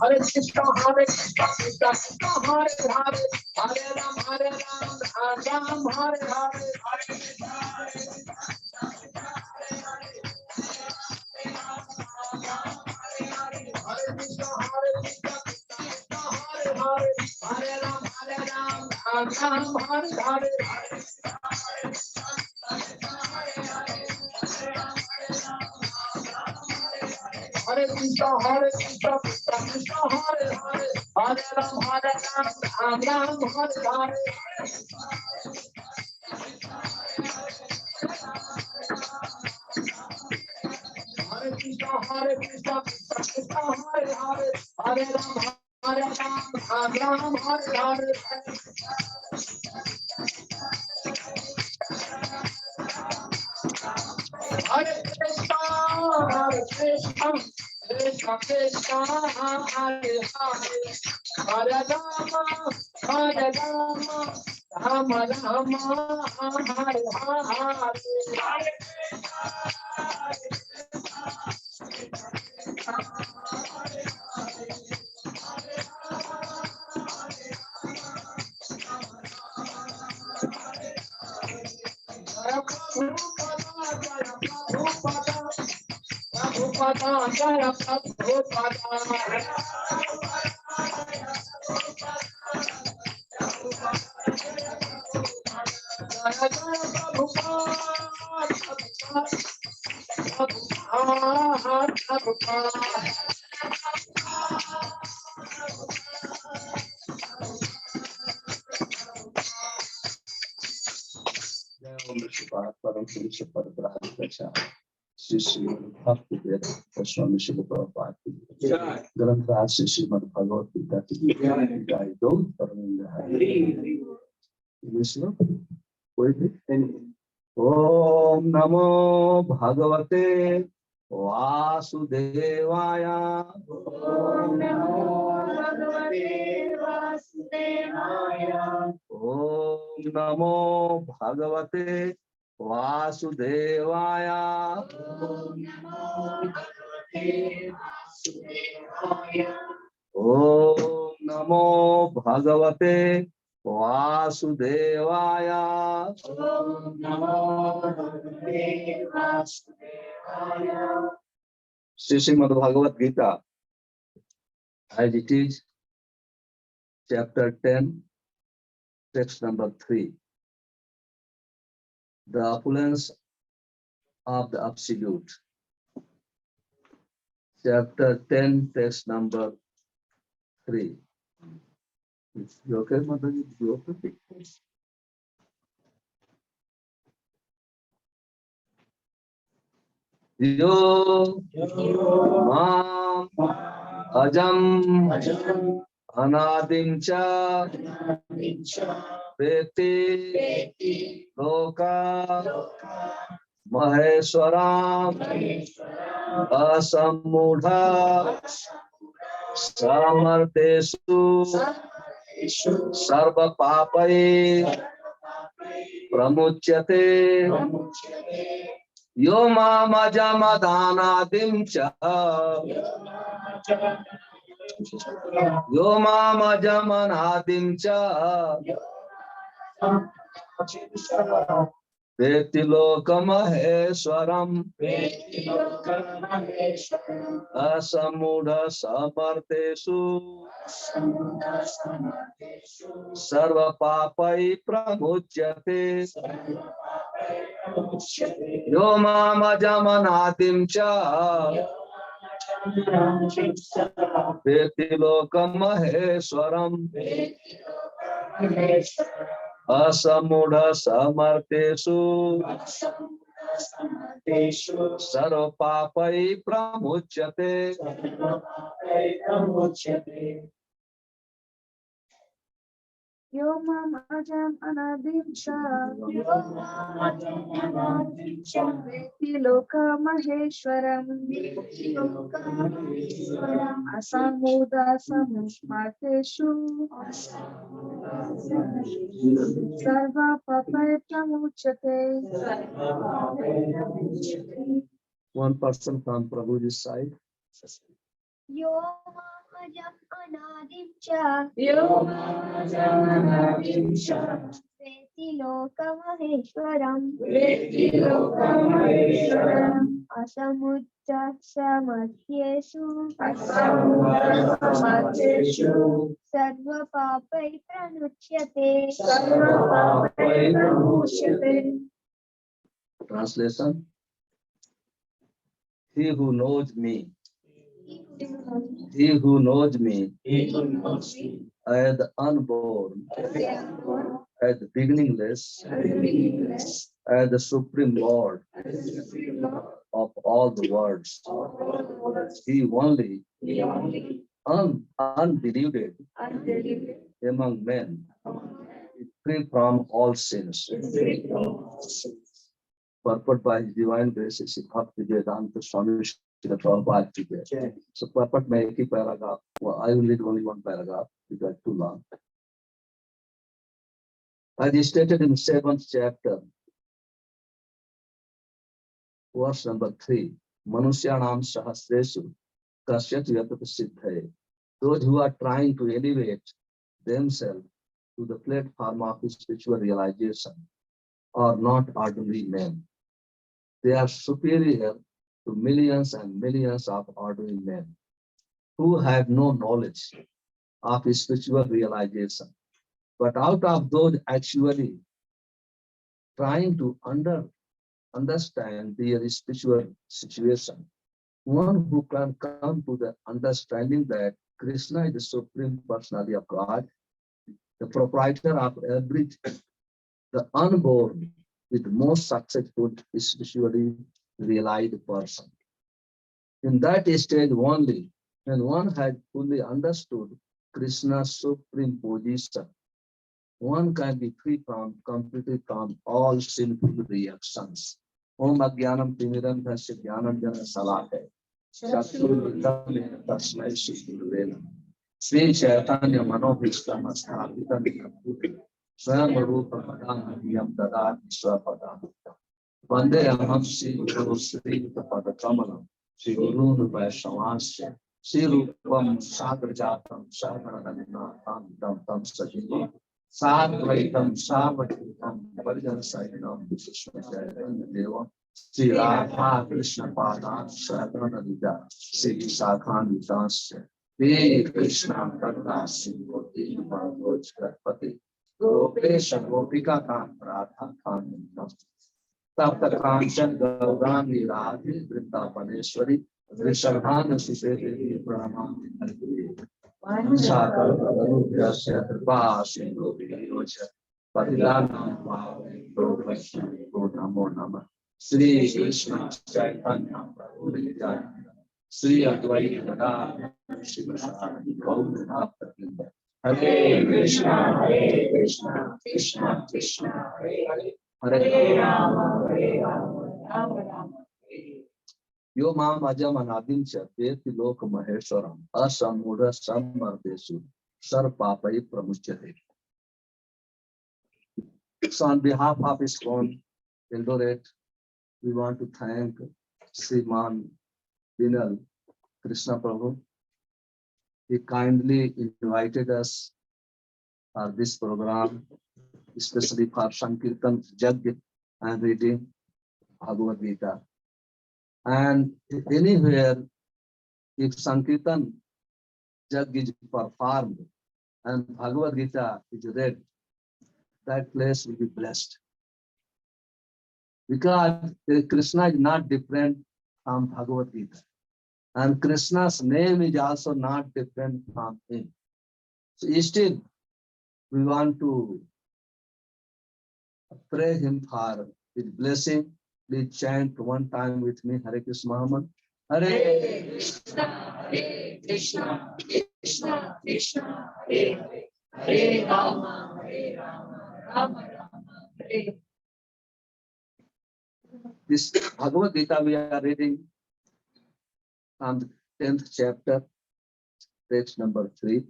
Hare Krishna, Hare Krishna, Krishna Krishna, Hare Hare, Hare Ram, Hare Ram, Hare Hare. Hare Krishna, Hare Krishna, Krishna Krishna, Hare Hare, Hare Ram, Hare Ram, Hare Hare. Hare Krishna, Hare Krishna, Krishna Krishna, Hare Hare, Hare Ram, Hare Ram, Hare Hare. Hare Krishna, Hare Krishna, Krishna Krishna, Hare Hare, Hare Ram, Hare Ram, Hare Hare. Hare Krishna, Hare Krishna, Krishna Krishna, Hare Hare, Hare Rama, Hare Rama, Rama Rama, Hare Hare. Prabhupada, Jaya Prabhupada. Swami Srila Prabhupada ki jai. Granth Raj Srimad Bhagavad Gita ki jai. Don't Paramahansa Hari. Listen, wait it. Om Namo Bhagavate Vasudevaya. Om Namo Bhagavate Vasudevaya. Om Namo Bhagavate Vasudevaya. Om Namo Bhagavate Vasudevaya. Om Namo Bhagavate Vasudevaya. Srimad Bhagavad Gita, as it is, chapter 10, text number 3. The opulence of the Absolute. Chapter 10, text number 3. Is you okay, Mataji? Is you okay? Yo Mam Ajam Anadim Cha Veti Loka Maheshwaram Asamudha Samartesu Sarva Papai Pramuchyate Yo Mama Jamadanadim Cha Yo Mama Jamanadim Cha Veti Lokamaheswaram Asamudha Samartesu Sarva Papai Pramuchyate Yo Mama Jamanadim Cha Veti Lokamaheswaram Asamudha Samartesu Sarva Papai Pramuchyate. Yo mam ajam anadim cha. Veti loka maheshwaram. Asamuda samushmateshu. Sarva papai pramuchate. One person from Prabhuji's side. Yo mamajam anadim cha. Veti loka maheshwaram. Asamudda samadhyeshu. Sarva papai pranuchyate. Translation. He who knows me, he who knows me as the unborn, as the beginningless, as the supreme Lord of all the worlds. He only undeluded among men, free from all sins. Purport by His Divine Grace is Bhakti Vedanta Swami Srila Prabhupada ki jai. So purport mein ek hi paragraph. Well, I will read only one paragraph because too long. As stated in 7th chapter, verse number 3, Manusyanam Sahasreshu Kasyat Yatat Siddhaye. Those who are trying to elevate themselves to the platform of spiritual realization are not ordinary men. They are superior to millions and millions of ordinary men who have no knowledge of spiritual realization. But out of those actually trying to understand their spiritual situation, one who can come to the understanding that Krishna is the Supreme Personality of God, the proprietor of everything, the unborn, with the most successful spiritually realized person. In that stage only, when one had fully understood Krishna's supreme position, one can be free completely from all sinful reactions. Om Agyanam Timiram Tasya Jnanam Jana Salake. Chaturvidam Tasmai Shri Sri Chaitanya Manobhishtam Asthapitam Kapuri Swayam Rupa Padam Yam Dadat Swapadam Vande Aham Sri Guru Sri Pada Kamalam Sri Guru Vaishnavasya Sri Rupam Sagar Jatam Sagarana Tam Tam Sajivam Sadvaitam Savatitam Parijan Sainam Vishwashaya Deva Sri Radha Krishna Pada Sagarana Vida Sri Sakhan Vidasya He Krishna Karna Singoti Bhagavad Pati Gopesha Gopika Khan Radha Khan Tapta Kanchan Gaurani Radhi Vrindavaneshwari Vrishabhana Siseti Pranam Sakal Rupyasya Kripa Sindhu Viyocha Patilanam Bhave Prabhupada Namo Namah Sri Krishna Chaitanya Prabhu Nityananda Sri Advaita Gadadhara Srivasadi Gaura Bhakta Hare Krishna, Krishna Krishna, Hare Hare, Hare Rama, Rama Rama. Yo mam ajam anadim cha veti lok maheshwaram asamudha samardesu sar papai pramuchyate. So on behalf of ISKCON Eldoret, we want to thank Sriman Vinal Krishna Prabhu. He kindly invited us for this program, especially for Sankirtan Yajna and reading Bhagavad Gita. And anywhere, if Sankirtan Yajna is performed and Bhagavad Gita is read, that place will be blessed. Because Krishna is not different from Bhagavad Gita. And Krishna's name is also not different from him. So still, we want to pray him for his blessing. Please chant one time with me, Hare Krishna Muhammad. Hare Krishna, Hare Krishna, Krishna Krishna, Hare Hare, Hare Rama, This Bhagavad Gita we are reading from the 10th chapter, page number 3.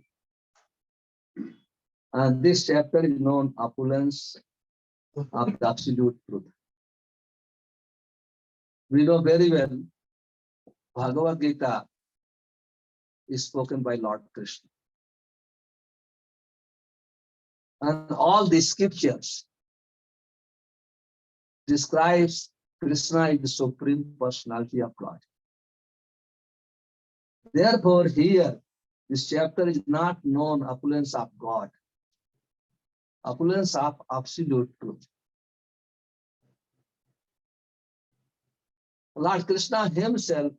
And this chapter is known opulence of the absolute truth. We know very well Bhagavad Gita is spoken by Lord Krishna. And all the scriptures describes Krishna is the supreme personality of God. Therefore, here, this chapter is not known opulence of God, opulence of absolute truth. Lord Krishna himself,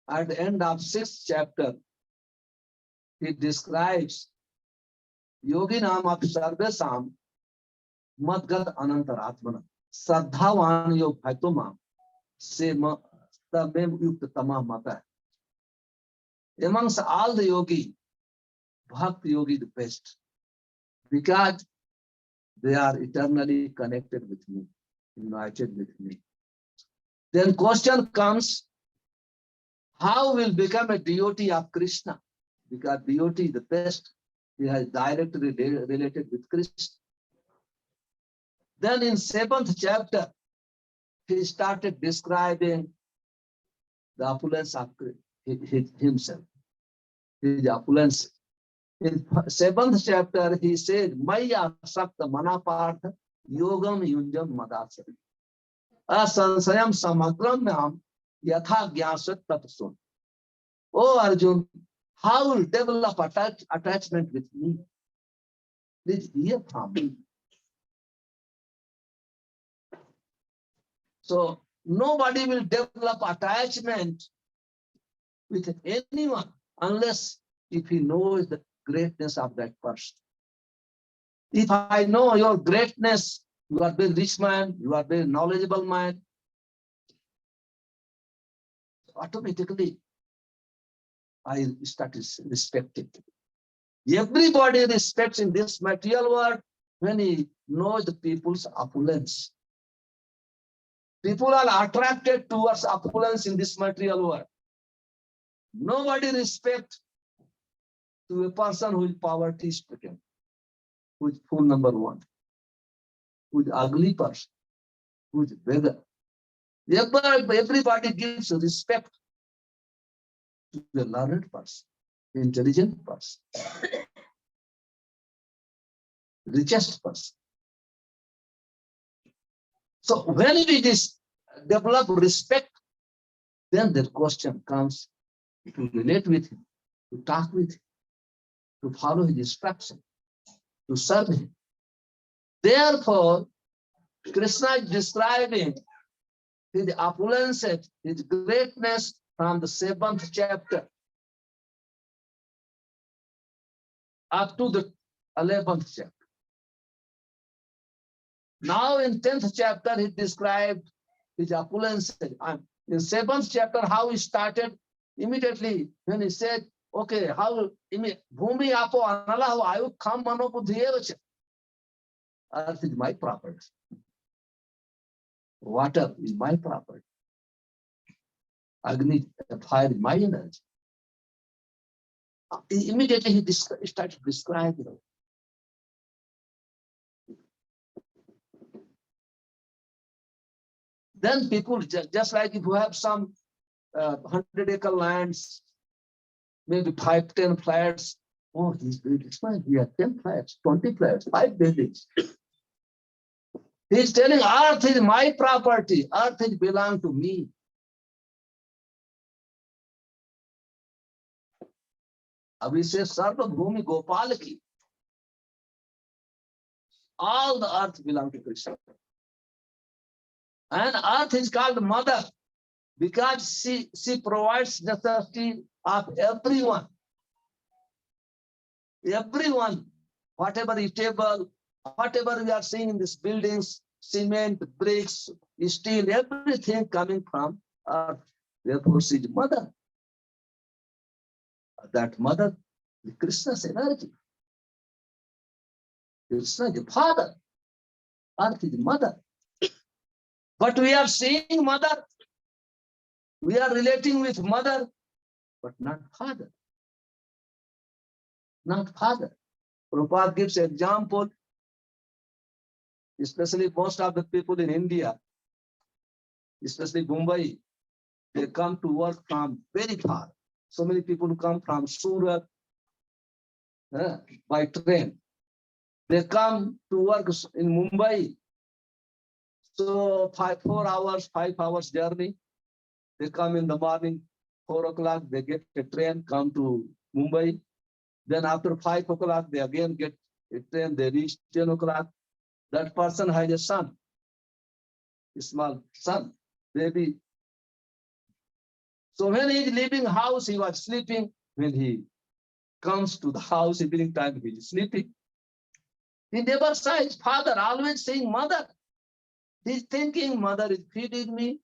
at the end of 6th chapter, he describes Yoginam of Sarvesam Madgat Anantaratmana Sadhavan Yog Bhaitumam Se Mem Yukta Tamah Mata. Amongst all the yogi, Bhakti yogi the best, because they are eternally connected with me, united with me. Then question comes, how will become a devotee of Krishna? Because devotee is the best. He has directly related with Krishna. Then in 7th chapter, he started describing the opulence of himself, his opulence. In 7th chapter, he said, Maya Sakta Manapartha Yogam Yunjam Madasari. Asansayam Samagram Nam Yatha Gyasat Tatsun. Oh Arjun, how will develop attachment with me? Please hear from me. So nobody will develop attachment with anyone unless if he knows the greatness of that person. If I know your greatness, you are very rich man, you are very knowledgeable man, automatically I start respecting. Everybody respects in this material world when he knows the people's opulence. People are attracted towards opulence in this material world. Nobody respects to a person who is poverty stricken, who is fool number one, who is ugly person, who is beggar. Everybody gives respect to a learned person, intelligent person, richest person. So when we develop respect, then the question comes to relate with him, to talk with him, to follow his instruction, to serve him. Therefore, Krishna is describing his opulence, his greatness from the 7th chapter up to the 11th chapter. Now in 10th chapter, he described his opulence. In 7th chapter, how he started, immediately when he said, okay, how Bhumi Apo Analah Ayu Kham Mano Buddhiyevacha. Earth is my property. Water is my property. Agni, fire is my energy. Immediately he started describing. Then people, just like if you have some 100-acre lands, maybe 5-10 flats. Oh, he's very smart. We have 10 flats, 20 flats, 5 buildings. He's telling earth is my property. Earth is belong to me. We say Sarva Bhumi Gopal ki. All the earth belong to Krishna. And earth is called mother because she provides necessity of everyone. Everyone, whatever is table, whatever we are seeing in these buildings, cement, bricks, steel, everything coming from earth. Therefore, she is mother. That mother is Krishna's energy. Krishna is the father. Earth is mother. But we are seeing mother. We are relating with mother, but not father. Not father. Prabhupada gives example, especially most of the people in India, especially Mumbai, they come to work from very far. So many people who come from Surat by train. They come to work in Mumbai. So 5 hours journey. They come in the morning, 4 o'clock, they get a train, come to Mumbai. Then after 5 o'clock, they again get a train, they reach 10 o'clock. That person has a son, a small son, baby. So when he is leaving house, he was sleeping. When he comes to the house evening time, he is sleeping. He never saw his father, always saying mother. He's thinking mother is feeding me.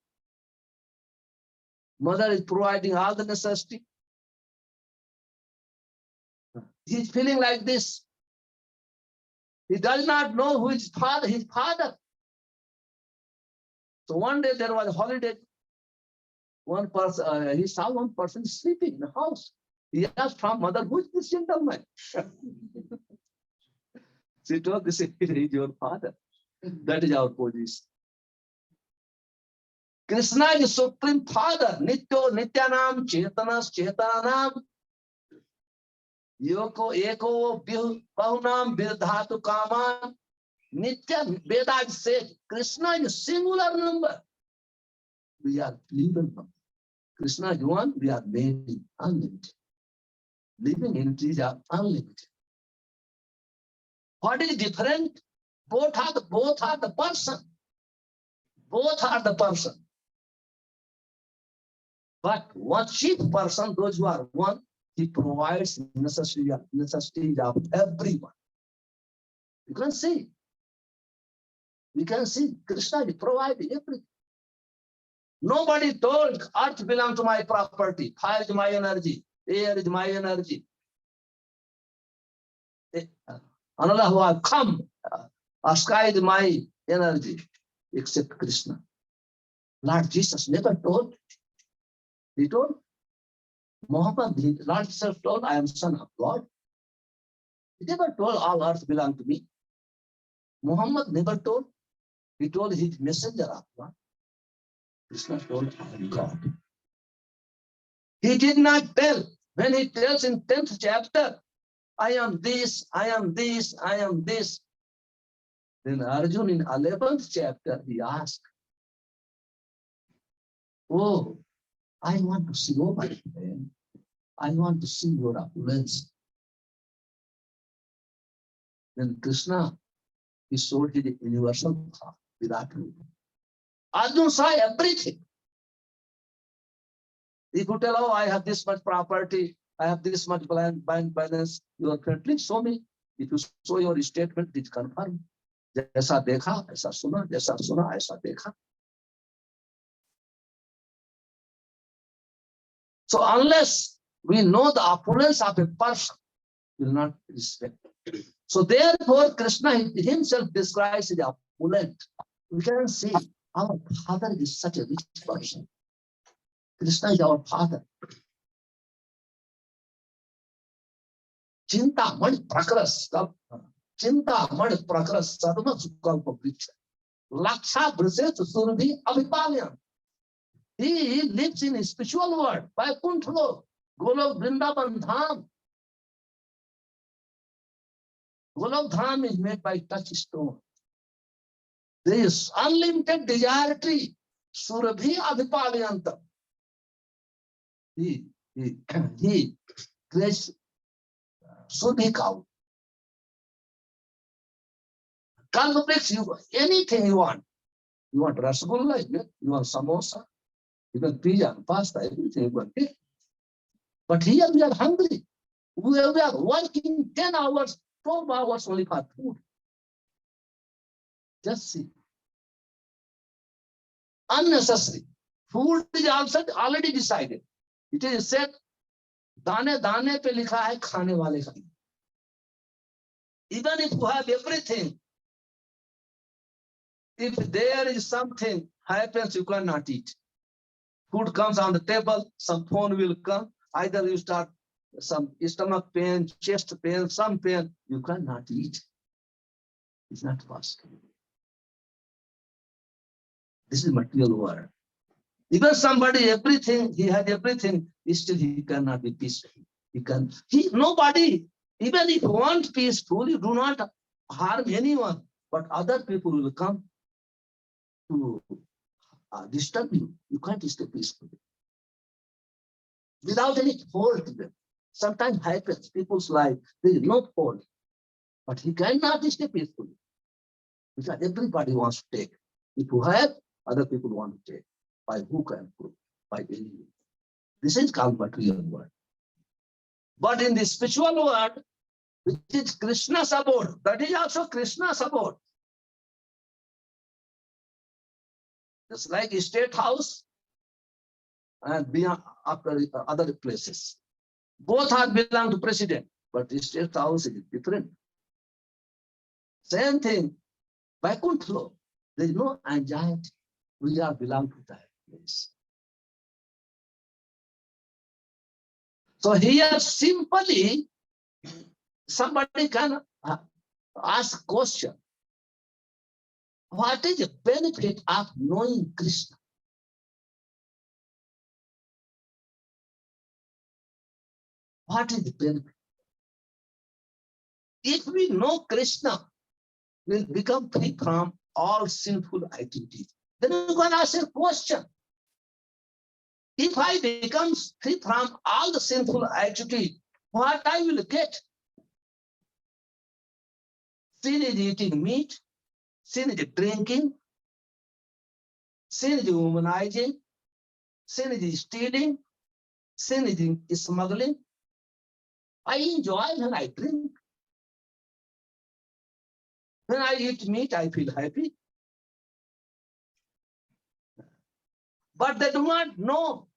Mother is providing all the necessity. He's feeling like this. He does not know who is father, his father. So one day there was a holiday. One person, he saw one person sleeping in the house. He asked from mother, who is this gentleman? She told, this is your father. That is our position. Krishna is supreme father. Nityo nityanam chetanas chetanam. Yoko eko bahunam birdhatu kaman. Nitya Vedas said Krishna is a singular number. We are plural number. Krishna is one, we are many, unlimited. Living entities are unlimited. What is different? Both are the person. Both are the person. But one chief person, those who are one, he provides necessities of everyone. You can see. We can see Krishna is providing everything. Nobody told earth belongs to my property, fire is my energy, air is my energy. Another who have come, sky is my energy, except Krishna. Lord Jesus never told. He told Muhammad, Lord Jesus told, I am son of God. He never told all earth belongs to me. Muhammad never told. He told his messenger of God. Krishna told, I am God. He did not tell. When he tells in 10th chapter, I am this, I am this, I am this. Then Arjun in 11th chapter, he asked, oh, I want to see, oh my friend, I want to see your opulence. Then Krishna, he showed his universal power without rule. Arjun saw everything. He could tell, oh, I have this much property, I have this much bank balance. You are friendly, show me. If you show your statement, it confirm. जैसा देखा ऐसा सुना, जैसा सुना ऐसा देखा. So unless we know the opulence of a person, we will not respect. So therefore, Krishna himself describes the opulent. We can see our father is such a rich person. Krishna is our father. Chinta mani prakras, chinta mani prakras, sadhana sukalpa vriksha. Laksha brzetu surabhi abhipalyam. He lives in a spiritual world, Vaikuntha Lok, Golok Vrindavan Dham. Golok Dham is made by touchstone. There is unlimited desire tree, Surabhi Abhipalyantam. He creates Surabhi cow. Kalpabrix, anything you want. You want rasgulla, you want samosa, you want pizza, pasta, everything you want. But here we are hungry. We are working 10 hours, 12 hours only for food. Just see. Unnecessary. Food is also already decided. It is said, दाने दाने पे लिखा है खाने वाले का. Even if you have everything, if there is something happens, you cannot eat. Food comes on the table, some phone will come. Either you start some stomach pain, chest pain, some pain, you cannot eat. It's not possible. This is material world. Even somebody, everything, he had everything, still he cannot be peaceful. Nobody, even if you want peaceful, you do not harm anyone, but other people will come to disturb you. You can't stay peacefully. Without any fault. Sometimes happens, people's life, there is no fault, but he cannot stay peacefully. Because everybody wants to take. If you have, other people want to take. By hook and crook, by any way. This is called material world. But in the spiritual world, which is Krishna's abode, that is also Krishna's abode. Just like a state house and beyond after other places. Both are belong to president, but the state house is different. Same thing, Vaikuntha, there is no anxiety. We are belong to that place. So here simply somebody can ask question. What is the benefit of knowing Krishna? What is the benefit? If we know Krishna, we'll become free from all sinful activities. Then we're going to ask a question. If I become free from all the sinful activity, what I will get? Sin is eating meat, sin is drinking, sin is womanizing, sin is stealing, sin is smuggling. I enjoy when I drink. When I eat meat, I feel happy. But they do not know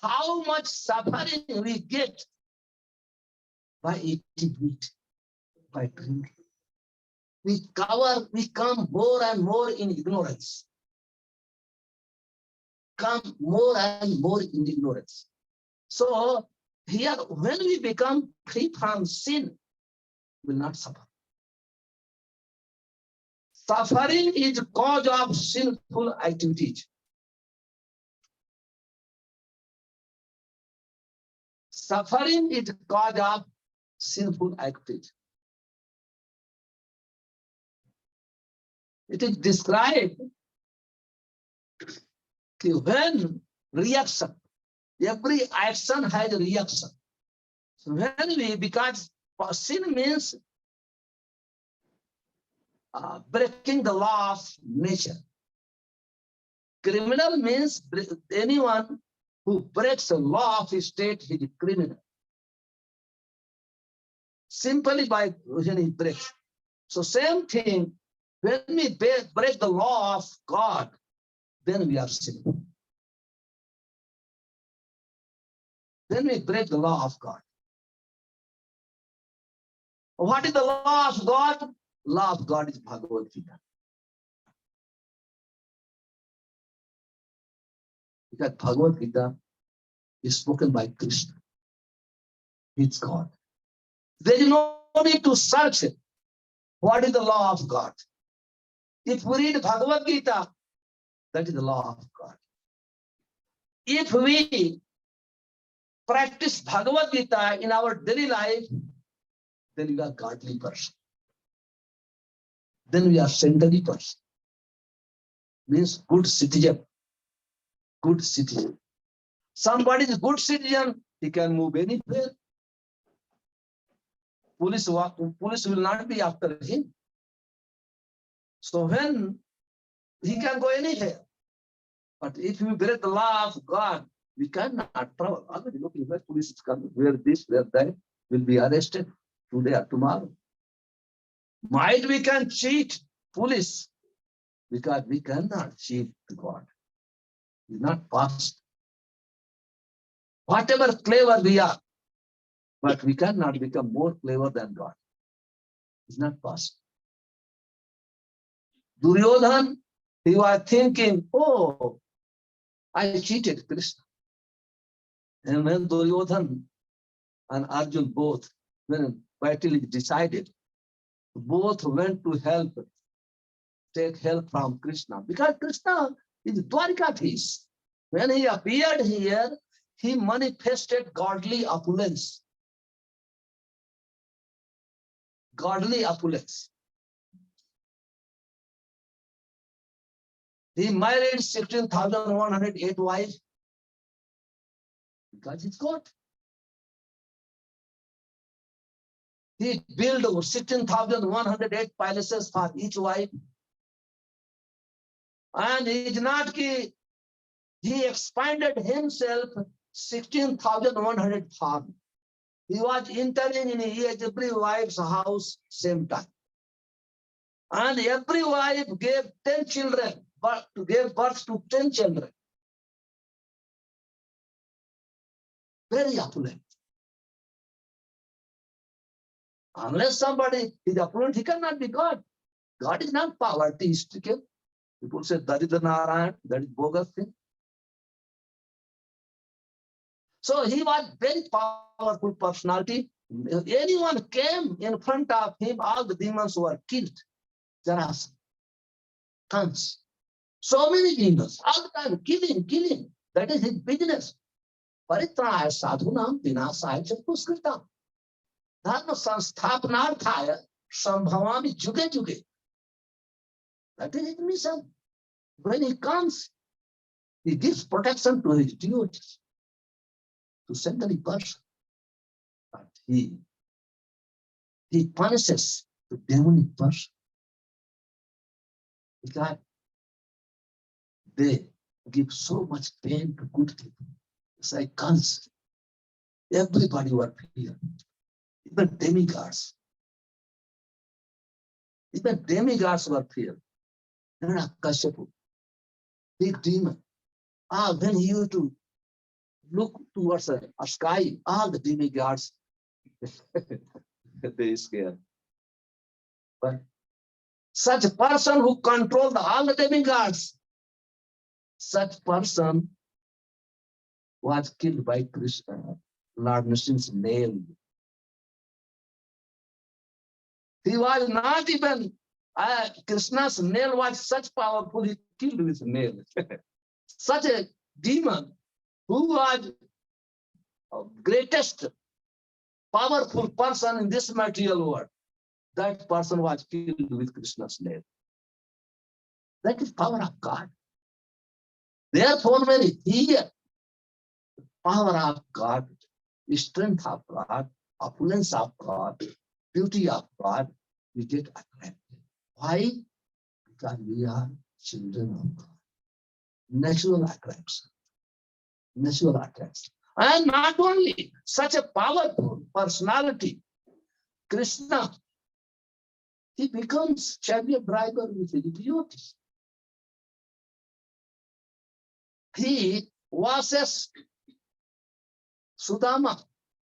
how much suffering we get by eating meat, by drinking. We come more and more in ignorance. Come more and more in ignorance. So here, when we become free from sin, we will not suffer. Suffering is the cause of sinful activities. Suffering is the cause of sinful activities. It is described when reaction, every action has a reaction. So because sin means breaking the law of nature. Criminal means anyone who breaks the law of his state, he is a criminal. Simply by when he breaks. So same thing, when we break the law of God, then we are sinful. Then we break the law of God. What is the law of God? Law of God is Bhagavad Gita. Because Bhagavad Gita is spoken by Krishna. It's God. There is no need to search it. What is the law of God? If we read Bhagavad Gita, that is the law of God. If we practice Bhagavad Gita in our daily life, then we are godly person. Then we are saintly person. Means good citizen. Good citizen. Somebody is a good citizen, he can move anywhere. Police will not be after him. So when he can go anywhere. But if we break the law of God, we cannot travel. Already looking where police is coming, where this, where that, will be arrested today or tomorrow. Might we can cheat police, because we cannot cheat God. It's not possible. Whatever clever we are, but we cannot become more clever than God. It's not possible. Duryodhan, he was thinking, oh, I cheated Krishna. And when Duryodhan and Arjun both, when battle is decided, both went to help, take help from Krishna. Because Krishna is Dwarikathis. When he appeared here, he manifested godly opulence. Godly opulence. He married 16,108 wives because he's God. He built 16,108 palaces for each wife. And he expanded himself 16,100 farm. He was entering in every wife's house same time. And every wife gave 10 children, but gave birth to 10 children. Very opulent. Unless somebody is opulent, he cannot be God. God is not poverty-stricken. People say Daridra Narayan, that is bogus thing. So he was very powerful personality. If anyone came in front of him, all the demons were killed. Jaras, tons. So many demons, all the time, killing. That is his business. Paritraya sadhunam vinasaya chatuskrita. Dharma sansthapanarthaya sambhavami juge juge. That is his mission. When he comes, he gives protection to his devotees, to saintly person. But he punishes the demonic person because they give so much pain to good people. It's like cancer. Everybody were fear. Even demigods. Even demigods were fear. Kasyapu, big demon. When he used to look towards a sky, all the demigods, they scared. But such a person who controlled all the demigods, such person was killed by Krishna, Lord Nrsimha's nail. He was not even, Krishna's nail was such powerful, he killed with nail. Such a demon who was greatest powerful person in this material world, that person was killed with Krishna's nail. That is power of God. Therefore, when we hear power of God, strength of God, opulence of God, beauty of God, we get attracted. Why? Because we are children of God. Natural attraction. Natural attraction. And not only such a powerful personality, Krishna, he becomes chariot driver with his devotees. He washes Sudama,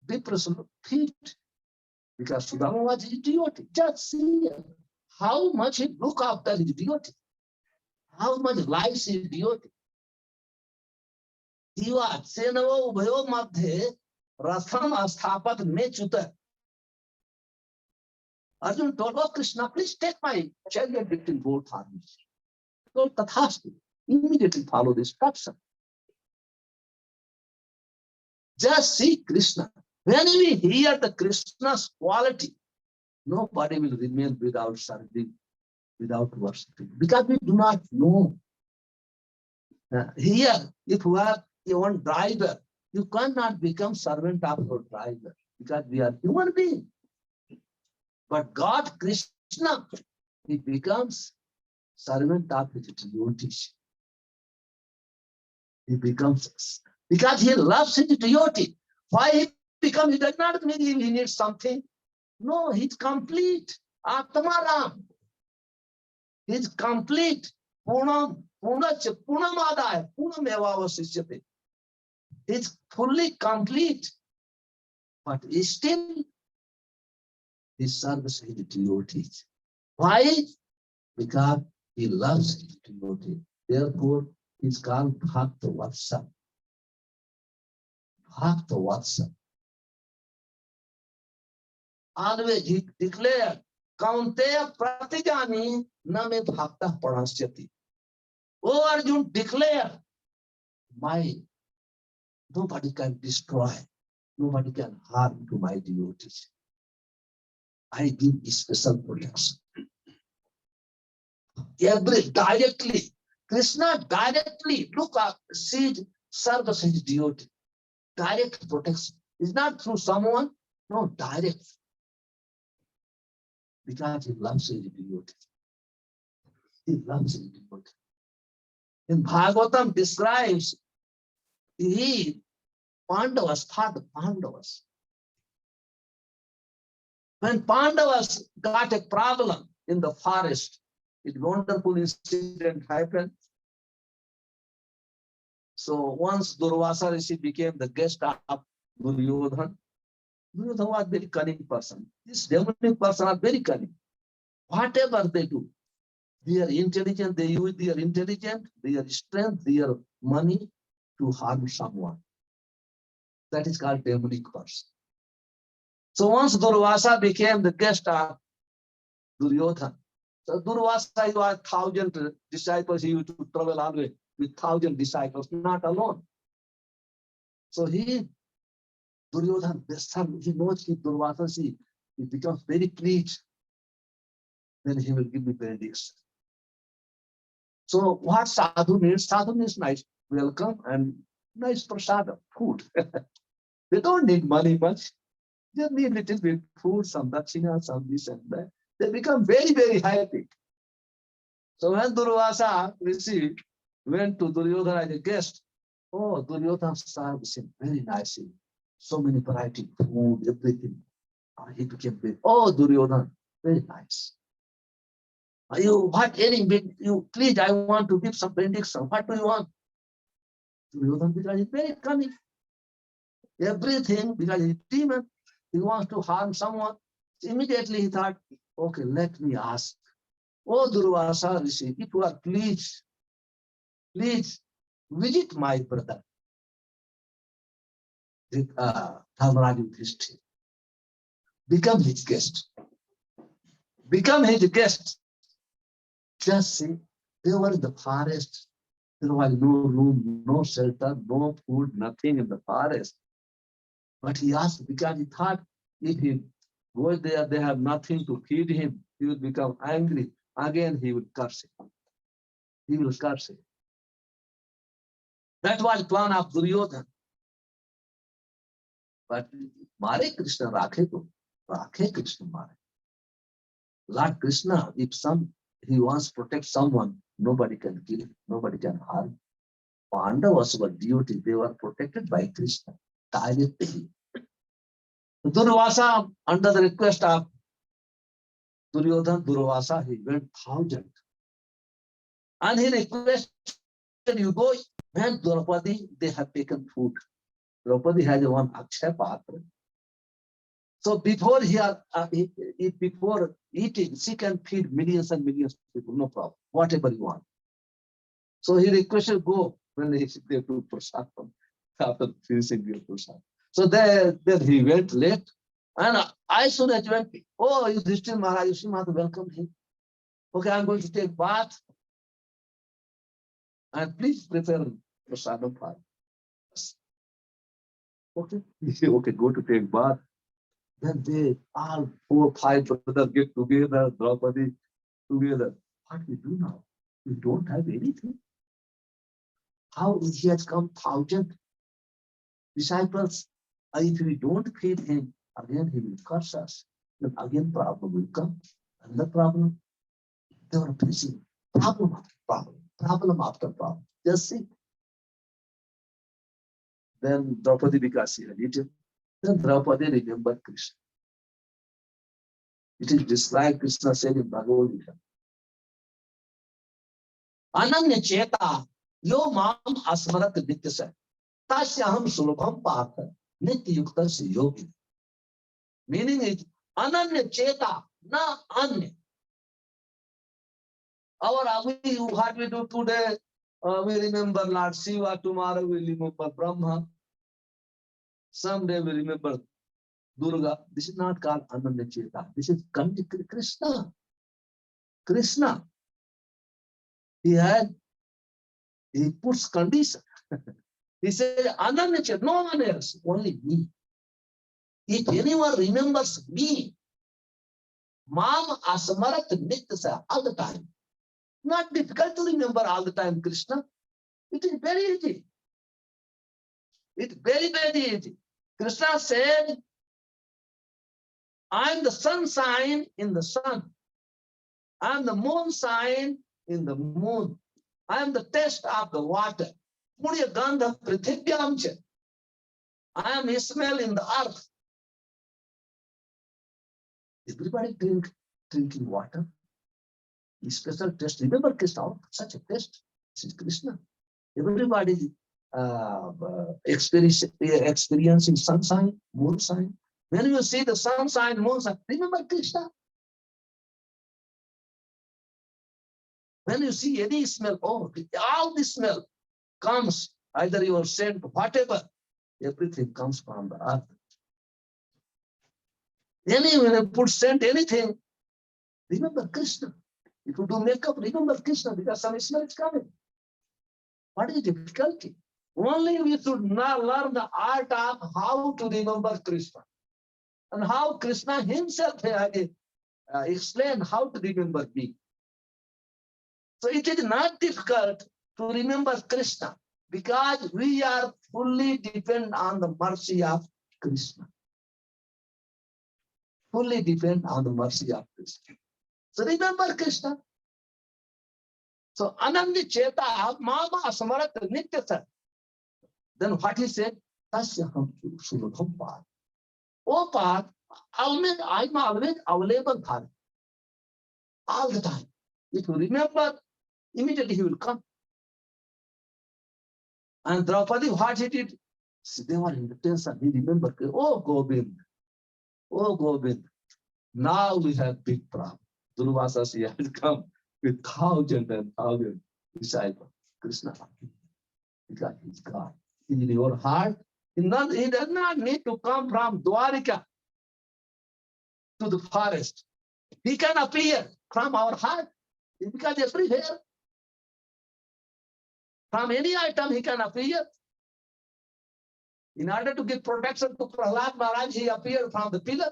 Vipra's feet, because Sudama was his devotee. Just see how much he looked after his devotee, how much lives his devotee. He was Senavo Ubhayo Madhe Ratham Asthapat Mechuta. Arjun told, oh Krishna, please take my chariot between both armies. He told Tathastu, immediately follow the instruction. Just see Krishna. When we hear the Krishna's quality, nobody will remain without serving, without worshiping, because we do not know. Here, if you are one driver, you cannot become servant of your driver, because we are human beings. But God, Krishna, he becomes servant of his devotees. He becomes, because he loves his devotee. Why he becomes? He does not mean he needs something. No, he's complete. Atmaram. He's complete. Punam, Punamadaya, Punamevavasishyate. He's fully complete. But still, he serves his devotees. Why? Because he loves his devotee. Therefore, he's called Bhakta Vatsa. Bhakta Vatsa. Always he declared, Kaunteya Pratigani Name Bhakta Parasyati. Oh Arjun, declare, nobody can destroy, nobody can harm to my devotees. I give special protection. Directly, Krishna directly look up, see, serves his devotee. Direct protection. It's not through someone, no, direct. Because he loves his devotee. He loves his devotee. In Bhagavatam describes, Pandavas fought the Pandavas. When Pandavas got a problem in the forest, a wonderful incident happened. So once Durvasa Rishi became the guest of Duryodhana, Duryodhana was a very cunning person. This demonic person are very cunning. Whatever they do, they are intelligent, they use their intelligence, their strength, their money to harm someone. That is called demonic person. So once Durvasa became the guest of Duryodhana, so Durvasa was 1,000 disciples. He used to travel always with 1,000 disciples, not alone. So Duryodhana, he knows Durvasa, he becomes very pleased. Then he will give me benediction. So what sadhu means? Sadhu means nice welcome and nice prasada, food. They don't need money much. They need little bit food, some dakshina, some this and that. They become very, very happy. So when Durvasa received, went to Duryodhana as a guest, oh, Duryodhana served him very nicely. So many variety of food, everything. He became very, oh, Duryodhana, very nice. Please, I want to give some benediction. What do you want? Duryodhana, because he's very cunning. Everything, because he's demon, he wants to harm someone. Immediately he thought, okay, let me ask. Oh, Durvasa Rishi, if you are please visit my brother, Dharmaraj Yudhishthira. Become his guest. Become his guest. Just see, they were in the forest. There was no room, no shelter, no food, nothing in the forest. But he asked because he thought if he goes there, they have nothing to feed him. He will become angry. Again, he will curse him. He will curse him. That was the plan of Duryodhana. But Mare Krishna Rakhe Krishna Mare. Lord Krishna, if he wants to protect someone, nobody can kill him, nobody can harm. Pandavas were duty, they were protected by Krishna directly. Durvasa, under the request of Duryodhana, Durvasa, he went 1,000. And he requested, you go, man, Draupadi, they have taken food. Draupadi has one Akshay Patra. So before before eating, she can feed millions and millions of people, no problem, whatever you want. So he requested go when they took prasad after finishing their prasad. So then he went late, and I soon as went, oh, Yudhishthira Maharaj, welcome him. Okay, I'm going to take bath, and please prepare prasadam for us. Okay, okay, go to take bath. Then they all 4, 5 brothers get together, Draupadi together. What we do now? We don't have anything. How he has come 1,000 disciples? If we don't feed him, again he will curse us. Then again problem will come. Another problem. They were facing problem after problem, problem after problem. Just see. Then Draupadi, because he had eaten, then Draupadi remembered Krishna. It is described, Krishna said in Bhagavad Gita. Ananya cheta yo mam asmarat nityasa tasyaham sulabham partha nitya yukta yogi. Meaning is, Ananya cheta, na anya. What we do today, we remember Lord Shiva, tomorrow we remember Brahma, someday we remember Durga. This is not called Ananya cheta. This is Krishna. Krishna. He puts condition. He said, Ananya cheta, no one else, only me. If anyone remembers me, Mam asmarat nitya, all the time. Not difficult to remember all the time, Krishna. It is very easy. It's very, very easy. Krishna said, I am the sun sign in the sun. I am the moon sign in the moon. I am the taste of the water. Purya gandha prithibhyamcha. I am Ishmael in the earth. Everybody drinking water. Special test. Remember Krishna, such a test. This is Krishna. Everybody experiencing sun sign, moon sign. When you see the sun sign, moon sign, remember Krishna. When you see any smell, oh, all the smell comes, either your scent, whatever, everything comes from the earth. When you put scent, anything, remember Krishna. If you do makeup, remember Krishna, because some smell is coming. What is the difficulty? Only we should now learn the art of how to remember Krishna. And how Krishna himself explained how to remember me. So it is not difficult to remember Krishna, because we are fully dependent on the mercy of Krishna. Fully depend on the mercy of Krishna. So remember Krishna. So Anandi Cheta Mama Samarat Nityasa. Then what he said? Tasyaham Sulabham Path. Oh Path, I'm always available for it. All the time. If you remember, immediately he will come. And Draupadi, what he did? See, they were in the tension. He remembered, oh Govind, oh Govind. Now we have big problem. Durvasa she has come with thousands and thousands disciples. Krishna, because he's God. In your heart, he does not need to come from Dwarika to the forest. He can appear from our heart, because everywhere. From any item he can appear. In order to give protection to Prahlad Maharaj, he appeared from the pillar.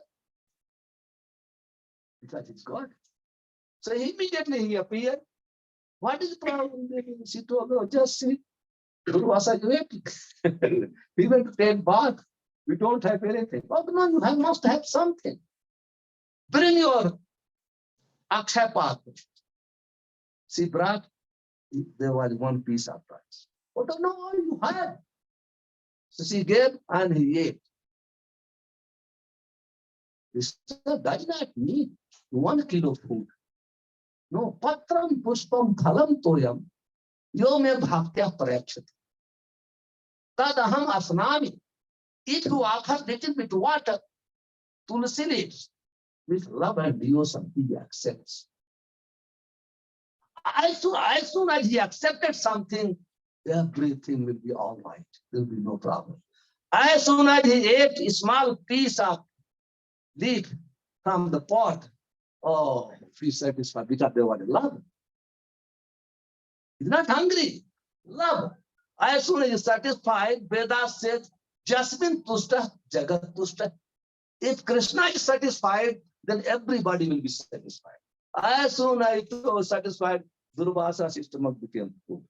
Because it's God. So immediately he appeared. What is the problem? She told her, just sit. Durvasa waiting. He went to take bath. We don't have anything. Oh no, you must have something. Bring your Akshay Path. She brought, there was one piece of rice. Oh no, you had. So she gave and he ate. He said, does not need 1 kilo food. No, patram pushpam phalam toyam yo me bhaktya prayachati. Tadaham asnami. If you offer little bit water, tulsi leaves, with love and devotion, he accepts. As soon as he accepted something, everything will be all right. There will be no problem. As soon as he ate a small piece of leaf from the pot, oh, he satisfied, because they were love. He's not hungry. Love. As soon as he's satisfied, Vedas says, Jasmin Tushta, Jagat Tushta. If Krishna is satisfied, then everybody will be satisfied. As soon as he was satisfied, Durvasa's stomach became full.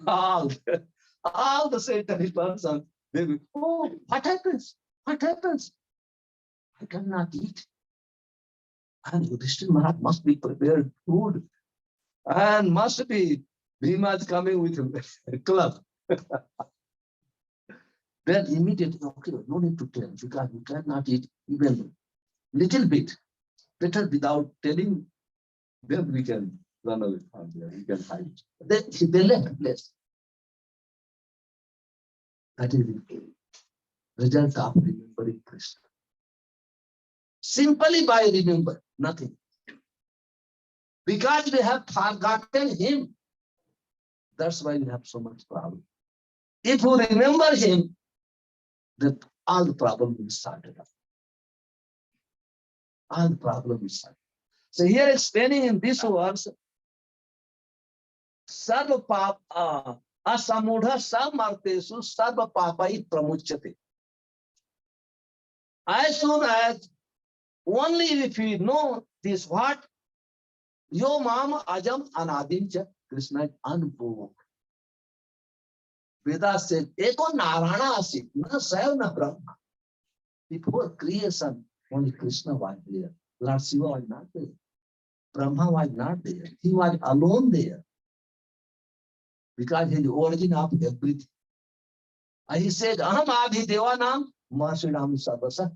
all the satanic persons, they will, oh, what happens? What happens? I cannot eat. And Yudhishthira Maharaj must be prepared food. And must be, Bhima is coming with a club. Then immediately, okay, no need to tell, because you cannot eat even little bit. Better without telling them, we can run away from there, we can hide. They left the place. That is the result of remembering Krishna. simply by remember, nothing. Because we have forgotten him. That's why we have so much problem. If we remember him, then all the problem will start up. All the problem will start. So here explaining in this verse, Sarva papa asamudha samartesu sarva papai pramuchyate. As soon as only if we know this what yo mama ajam anadim cha, Krishna is unborn. Veda said, Eko Narayana asit, na Sayo na Brahma. Before creation, only Krishna was there. Lord Shiva was not there. Brahma was not there. He was alone there. Because he is the origin of everything. And he said, Aham Adi Devanam Mahasrinam Sarvasa.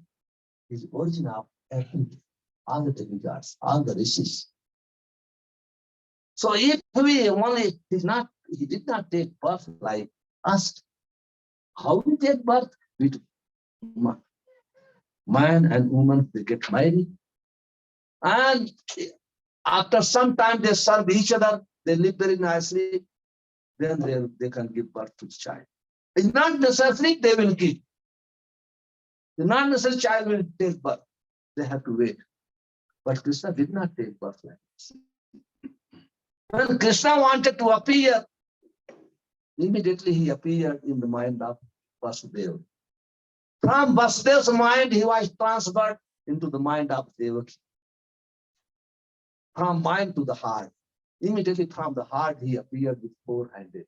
He is the origin of everything. All the demigods, all the rishis. So if we only he did not take birth like us. How we take birth? With man and woman, they get married. And after some time, they serve each other. They live very nicely. Then they can give birth to the child. It's not necessary they will give. It's not necessary child will take birth. They have to wait. But Krishna did not take birth like this. When Krishna wanted to appear, immediately he appeared in the mind of Vasudeva. From Vasudeva's mind, he was transferred into the mind of Devaki. From mind to the heart. Immediately from the heart, he appeared with four-handed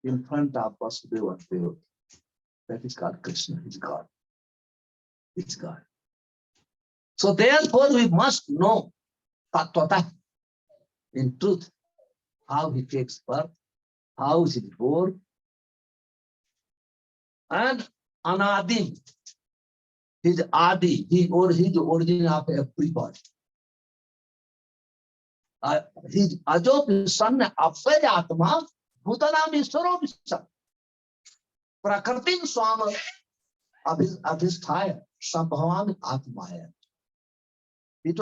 in front of Vasudeva and Devaki. That is called Krishna. He's God. It's God. So therefore, we must know Tattvata, in truth, how he takes birth, how is he born, and Anadi, his Adi, he is the origin of everybody. His Ajo son Apsaya Atma, Bhutanam Iswaro Visham. Prakritim Swama Abhisthaya, Sambhavam Atmaya.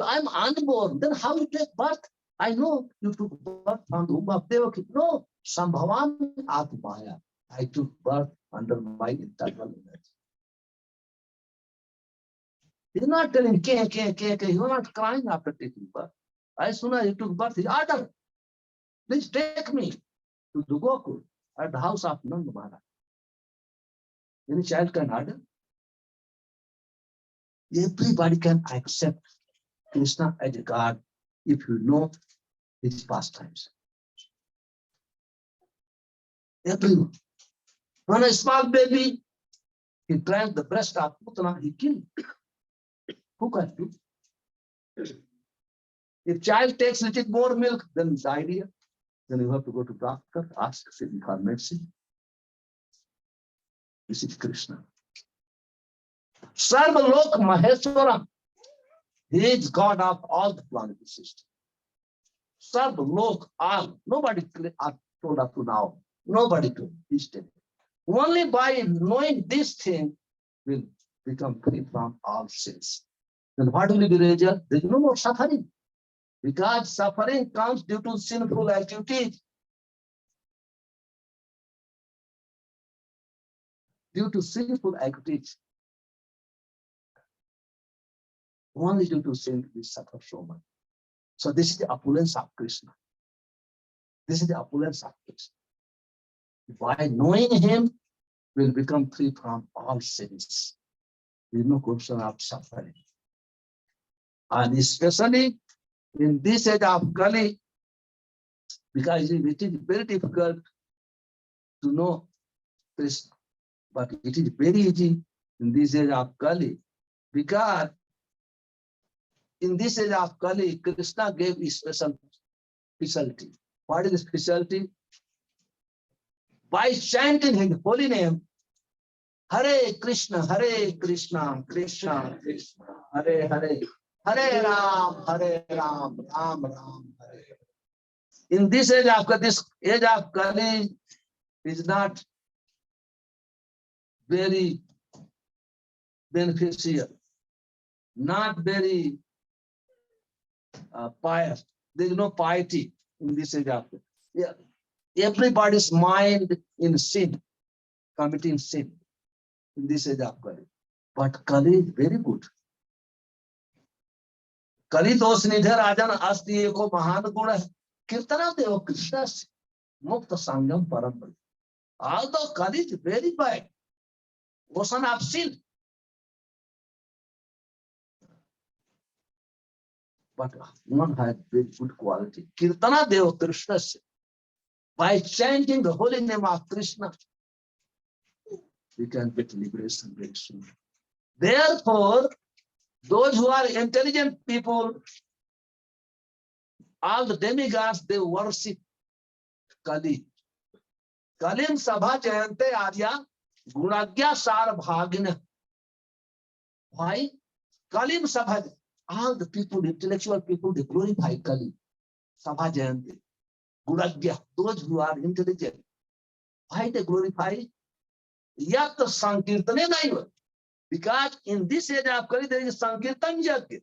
I'm unborn, then how you take birth? I know you took birth from the womb of Devaki. No, Sambhavam Atmaya. I took birth under my internal energy. He's not telling, he's not crying after taking birth. As soon as he took birth, he ordered, please take me to the Gokul at the house of Nanda Maharaj. Any child can order. Everybody can accept Krishna as a God if you know his pastimes. Everyone. When a small baby, he drank the breast of Putana, he killed. Who can do? If child takes little more milk, then it's idea. Then you have to go to doctor, ask for medicine. This is Krishna. Sarva Lok Maheshwaram. He is God of all the planetary system. Sarva Lok, all. Nobody told up to now. Nobody told. He's telling. Only by knowing this thing will become free from all sins. Then what will be the result? There is no more suffering. Because suffering comes due to sinful activities. Due to sinful activities. Only due to sin we suffer so much. So this is the opulence of Krishna. This is the opulence of Krishna. By knowing him, we'll become free from all sins. There is no question of suffering. And especially in this age of Kali, because it is very difficult to know Krishna, but it is very easy in this age of Kali, because in this age of Kali, Krishna gave a specialty. What is the specialty? By chanting his holy name, Hare Krishna, Krishna Krishna, Hare Hare, Hare Ram, Ram Ram, Hare. In this age of Kali is not very beneficial. not very pious. There is no piety in this age of yeah. Everybody's mind in sin, committing sin in this age of Kali. But Kali is very good. Kali दोष निधे राजन अस्ति एको महान गुण है कीर्तना देव कृष्ण से मुक्त संगम परम. Although Kali is very bad, ocean of sin, but one has very good quality. Kirtana Deva Krishna, by chanting the holy name of Krishna, we can get liberation very soon. Therefore, those who are intelligent people, all the demigods, they worship Kali. Kalim Sabha Jayante Arya Gunagya Sar Bhagina. Why? Kalim Sabha, all the people, intellectual people, they glorify Kali. Sabha Jayante. Gunagya, those who are intelligent. Why they glorify? Yat Sankirtane Naiva. Because in this age of Kali, there is Sankirtan Yajna.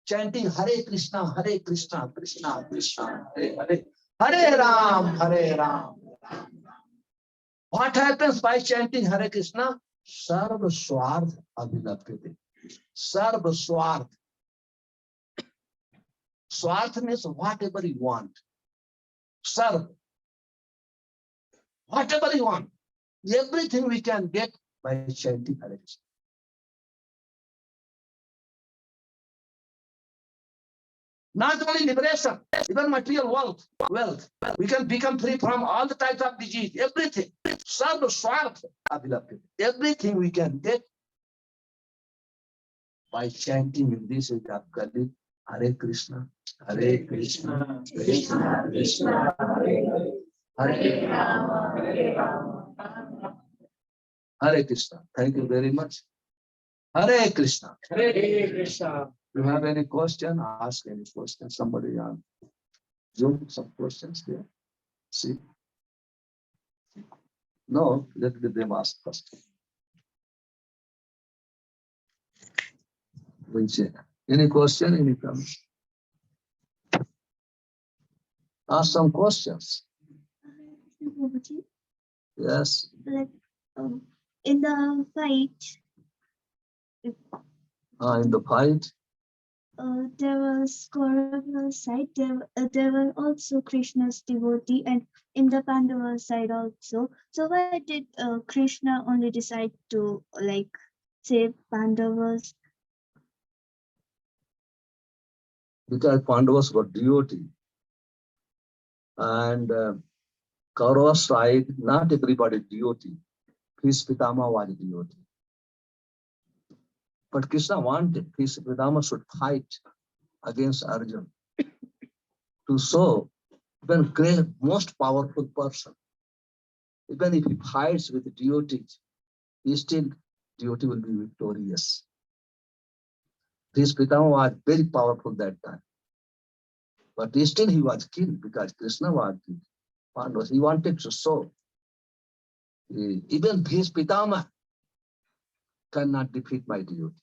Chanting Hare Krishna, Krishna Krishna, Hare Hare, Hare Ram, Hare Ram. What happens by chanting Hare Krishna? Sarva Swarth Abhinapyate. Sarva Swarth. Swarth means whatever you want. Sarva. Whatever you want. Everything we can get by chanting Hare Krishna. Not only liberation, even material wealth. We can become free from all the types of disease, everything. Sarva Swarth Abhinapyate. Everything we can get by chanting in this age of Kali, Hare Krishna, Krishna Krishna, Hare Rama, Hare Krishna. Thank you very much. Hare Krishna. Hare Krishna. You have any question? Ask any question. Somebody on Zoom, some questions there. See? No, let them ask first. Any question? Any comment? Ask some questions. Prabhuji, Yes. like in the fight, In the fight, there was Kaurava's side, there were also Krishna's devotee, and in the Pandava side also. So why did Krishna only decide to like save Pandavas? because Pandavas were devotee. And Kaurava's side, not everybody devotee. His Pitama was devotee. But Krishna wanted his Pitama should fight against Arjuna to show even great, most powerful person. Even if he fights with devotees, he still devotee will be victorious. His Pitama was very powerful that time. But still he was killed because Krishna was killed. Pandavas, he wanted to show even his Pitama cannot defeat my devotee.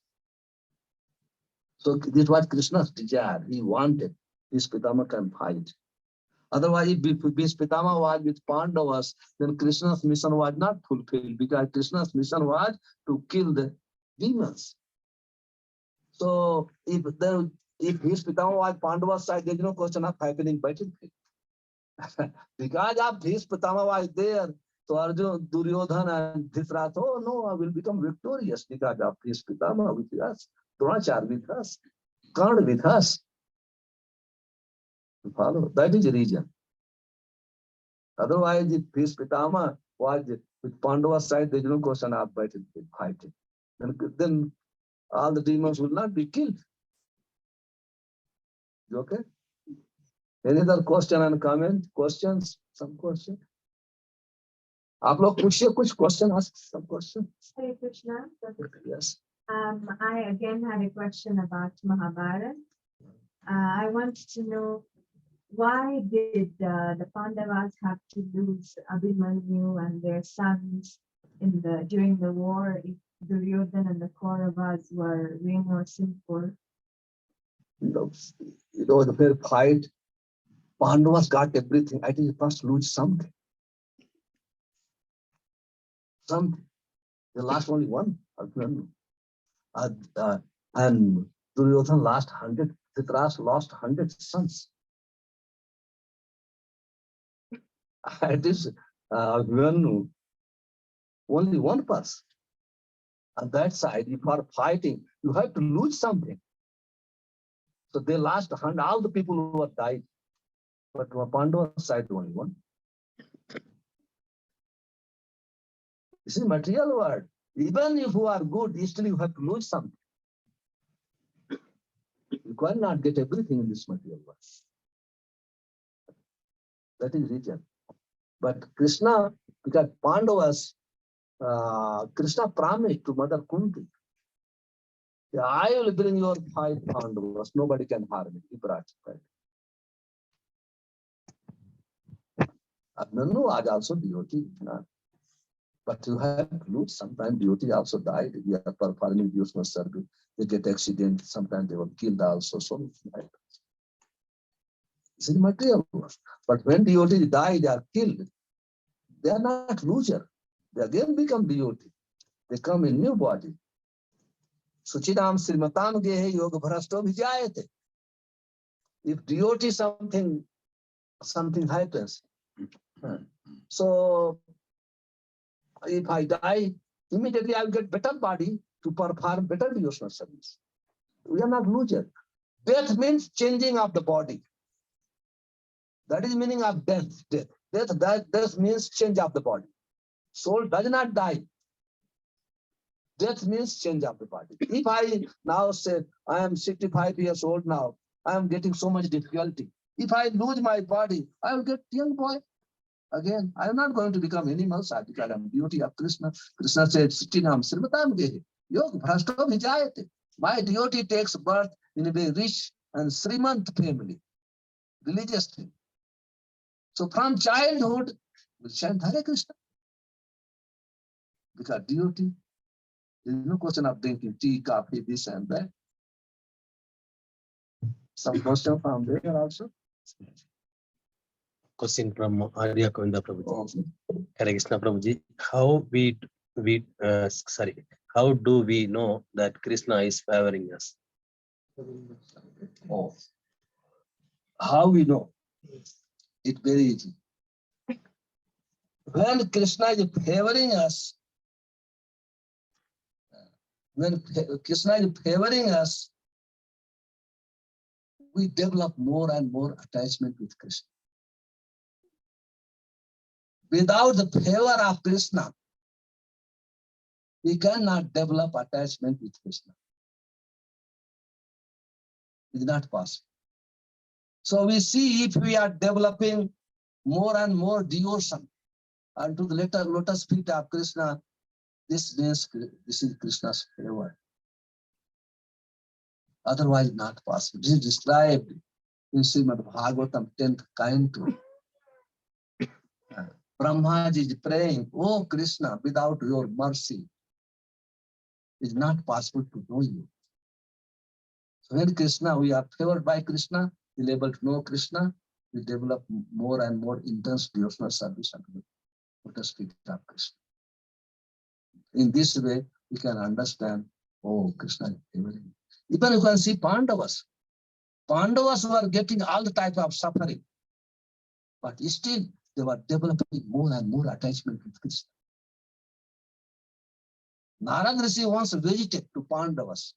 So this was Krishna's desire. He wanted his Pitama can fight. Otherwise, if his Pitama was with Pandavas, then Krishna's mission was not fulfilled because Krishna's mission was to kill the demons. So if his Pitama was Pandava's side, there is no question of happening battlefield. Because of his Pitama was there, so Arjuna, Duryodhana and Dhritarashtra, oh no, I will become victorious because of his Pitama with us, Dronacharya with us, Karna with us. You follow? That is the reason. Otherwise, if his Pitama was with Pandava's side, there is no question of battlefield fighting. Then all the demons will not be killed. Okay? Any other question and comment? Questions? Some question? आप लोग पूछिए कुछ question, ask some question. Hare Krishna. Yes. I again had a question about Mahabharata. I wanted to know why did the Pandavas have to lose Abhimanyu and their sons during the war? If Duryodhana and the Kauravas were way more sinful. The fair fight, Pandavas got everything. I think you must lose something. Something. They lost only one. And Duryodhana lost 100. Dhritarashtra lost 100 sons. It is Abhimanyu, only one person. On that side, if you are fighting, you have to lose something. So they lost 100, all the people who have died. But on Pandava side, only one. This is material world. Even if you are good, still you have to lose something. You cannot get everything in this material world. That is reason. But Krishna, because Pandavas, Krishna promised to Mother Kunti, I will bring your 5 Pandavas. Nobody can harm me. He brought it. Abhimanyu was also devotee. But you have to lose. Sometimes devotee also died. We are performing devotional service. They get accident. Sometimes they were killed also. So it's in material world. But when devotees die, they are killed. They are not loser. They again become devotee. They come in new body. Suchidam Srimatam Gehe Yoga Bharasto Vijayate. If devotee something happens. So if I die, immediately I'll get better body to perform better devotional service. We are not loser. Death means changing of the body. That is meaning of death. Death means change of the body. Soul does not die. Death means change of the body. If I now say, I am 65 years old now, I am getting so much difficulty. If I lose my body, I will get young boy. Again, I am not going to become animal, because I am beauty of Krishna. Krishna said, Sitinam Srimatam Gehe, Yoga Bhrasto Vijayate. My devotee takes birth in a very rich and Srimant family, religious thing. So from childhood, we chant Hare Krishna. Because devotee, there is no question of drinking tea, coffee, this and that. Some question from there also. Question from Arya Govinda Prabhuji. Okay. Hare Krishna Prabhuji. How do we know that Krishna is favoring us? Oh. How we know? It's very easy. When Krishna is favoring us, we develop more and more attachment with Krishna. Without the favor of Krishna, we cannot develop attachment with Krishna. It's not possible. So we see if we are developing more and more devotion unto the lotus feet of Krishna, this means this is Krishna's favor. Otherwise, not possible. This is described in Srimad Bhagavatam, 10th canto. Brahma is praying, oh Krishna, without your mercy, it's not possible to know you. So when Krishna, we are favored by Krishna, we're able to know Krishna, we develop more and more intense devotional service unto the lotus feet of Krishna. In this way, we can understand, oh, Krishna is favoring. Even you can see Pandavas. Pandavas were getting all the type of suffering, but still they were developing more and more attachment with Krishna. Narad Rishi once visited to Pandavas.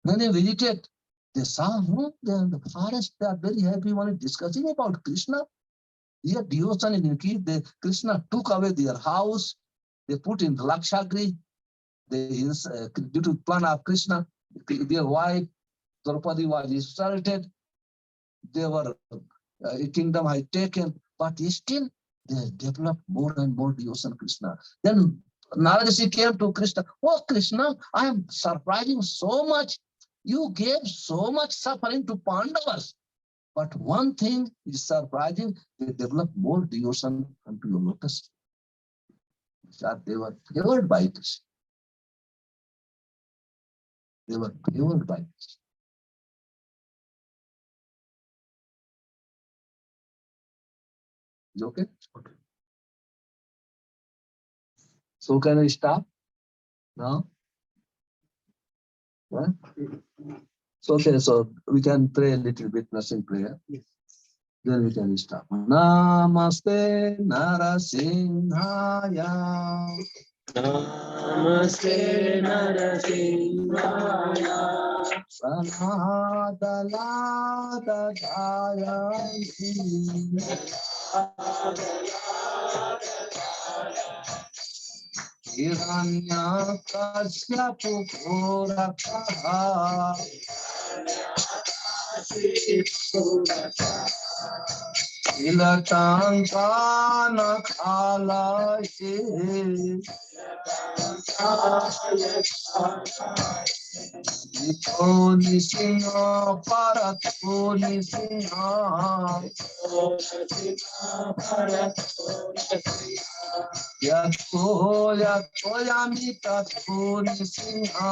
When they visited, they saw they are in the forest, they are very happy when discussing about Krishna. Their devotion is increased. Krishna took away their house, they put in Lakshagri, due to plan of Krishna, their wife, Draupadi was insulted, their kingdom had taken, but still they developed more and more devotion to Krishna. Then Narad came to Krishna, oh Krishna, I am surprising so much. You gave so much suffering to Pandavas. But one thing is surprising, they developed more devotion unto your lotus. They were favored by Krishna. They were favored by this. Is okay? Okay. So can I stop now? Huh? So okay, so we can pray a little bit, blessing prayer. Yes. Then we can stop. Namaste Narasimhaya. Namaste Narasimhaya. Sanadaladayanti. Hiranyakasyapu purakaha. Ilatankana kalaye. Ito sinha parato sinha. Yato yato yamita sinha.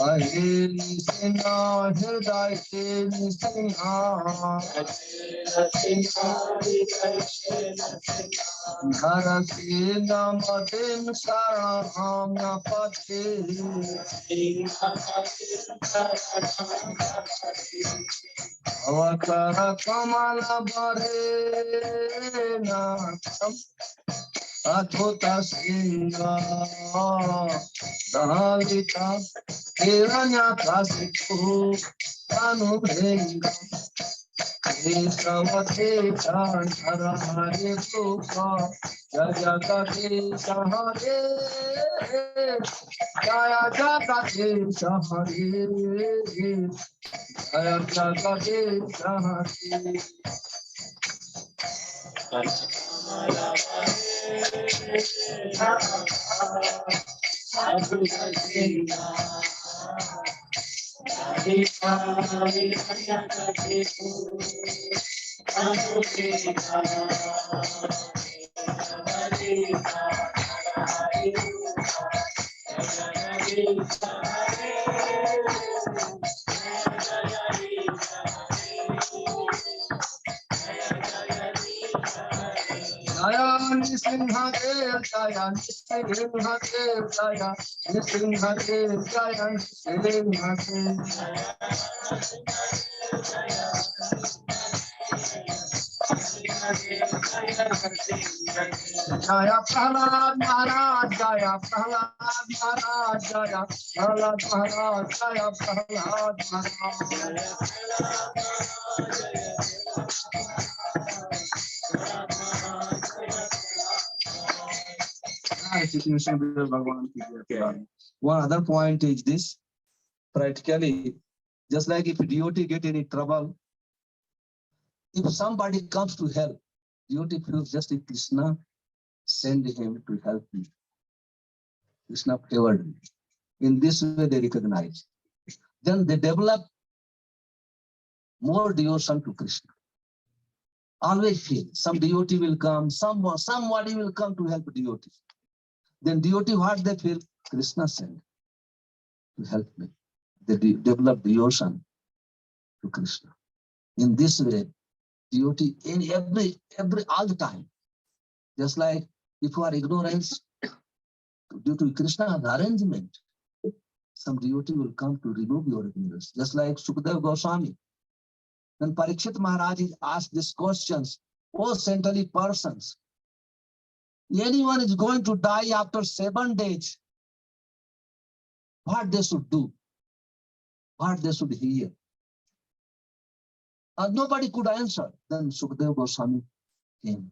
Ahini sinha hridaya sinha. Narasina matin saramapati. Avakara kamala barena. Athuta sinha. Dalita hiranya kasipu. Anubhenga. Ekavate chantara hare suka. Jaya Jagati Sahare. Jaya Jagati Sahare. Jaya Jagati Sahare. Jaya Nisimhadev Jaya Nisimhadev Jaya Nisimhadev Jaya Nisimhadev. Jaya Prahlad Maharaj Jaya Prahlad Maharaj Jaya Prahlad Maharaj Jaya Prahlad Maharaj. One other point is this: practically, just like if devotee get any trouble, if somebody comes to help, devotee feels just like Krishna send him to help me. Krishna favored me. In this way, they recognize. Then they develop more devotion to Krishna. Always feel some devotee will come, somebody will come to help devotee. Then devotee, what they feel? Krishna sent to help me. They develop devotion to Krishna. In this way, devotee in every all the time. Just like if you are ignorance due to Krishna's arrangement, some devotee will come to remove your ignorance. Just like Sukadeva Goswami. When Parikshit Maharaj is asked these questions, oh saintly persons, anyone is going to die after 7 days, what they should do, what they should hear. Nobody could answer. Then Sukadeva Goswami came.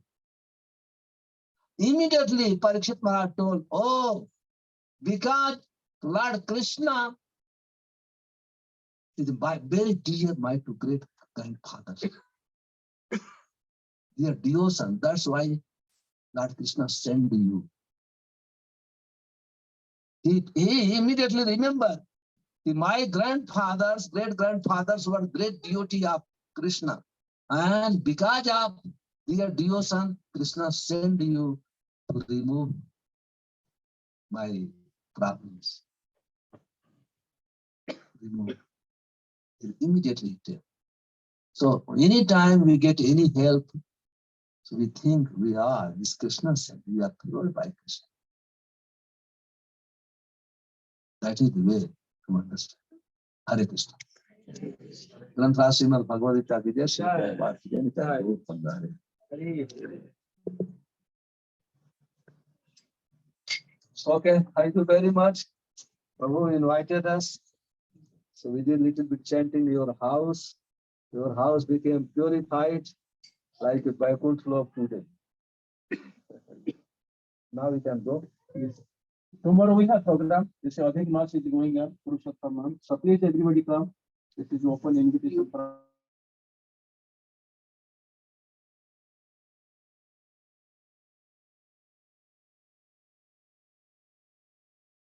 Immediately Parikshit Maharaj told, oh, because Lord Krishna is very dear my to great grandfather. Their devotion, that's why Lord Krishna sent you. He immediately remembered my grandfathers, great grandfathers were great devotee of Krishna. And because of their devotion, Krishna sent you to remove my problems. Remove. He'll immediately tell. So anytime we get any help, so we think we are this Krishna said, we are cured by Krishna. That is the way to understand. Hare Krishna. Grantha Srimad Bhagavad Gita ki jai, Shri Prabhupada ki jai, Nitai Gaur Pandhare. Okay, thank you very much. Prabhu invited us. So we did little bit chanting your house. Your house became purified like a Vaikuntha flow today. Now we can go. Yes. Tomorrow we have program. This Adhik Mass is going on, Purushottam month. So please everybody come. This is open invitation for